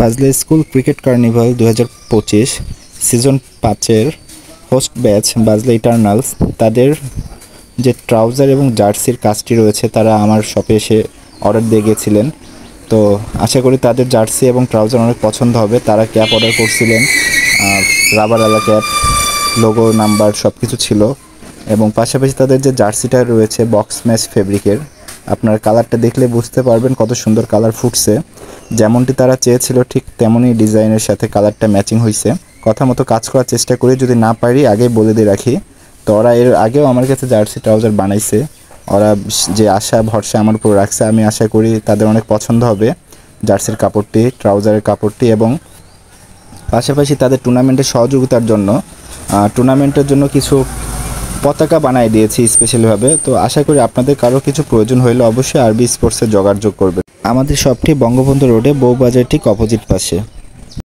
বাজলে school cricket carnival 2025 season 5-এর host batch বাজলে ইটারনালস তাদের যে ট্রাউজার এবং জার্সির কাজটি রয়েছে তারা আমার শপে এসে অর্ডার দিয়ে গিয়েছিলেন। তো আশা করি তাদের জার্সি এবং ট্রাউজার অনেক পছন্দ হবে। তারা ক্যাপ অর্ডার করছিলেন, রাবারওয়ালা ক্যাপ, লোগো নাম্বার সব কিছু ছিল। এবং পাশাপাশি তাদের যে জার্সিটা রয়েছে বক্স ম্যাচ ফেব্রিকের, আপনার কালারটা দেখলে বুঝতে পারবেন কত সুন্দর কালার ফুটছে। যেমনটি তারা চেয়েছিল ঠিক তেমনই ডিজাইনের সাথে কালারটা ম্যাচিং হয়েছে। কথা মতো কাজ করার চেষ্টা করি, যদি না পারি আগেই বলে দিয়ে রাখি। তো ওরা এর আগেও আমার কাছে জার্সি ট্রাউজার বানাইছে। ওরা যে আশা ভরসা আমার উপর রাখছে, আমি আশা করি তাদের অনেক পছন্দ হবে জার্সির কাপড়টি, ট্রাউজারের কাপড়টি। এবং পাশাপাশি তাদের টুর্নামেন্টের সহযোগিতার জন্য কিছু পতাকা বানিয়ে দিয়েছি স্পেশালিভাবে। তো আশা করি আপনাদের কারো কিছু প্রয়োজন হলে অবশ্যই আরবি স্পোর্টসে যোগাযোগ করবেন। আমাদের শপটি বঙ্গবন্ধু রোডে, বউবাজার ঠিক অপোজিট পাশে।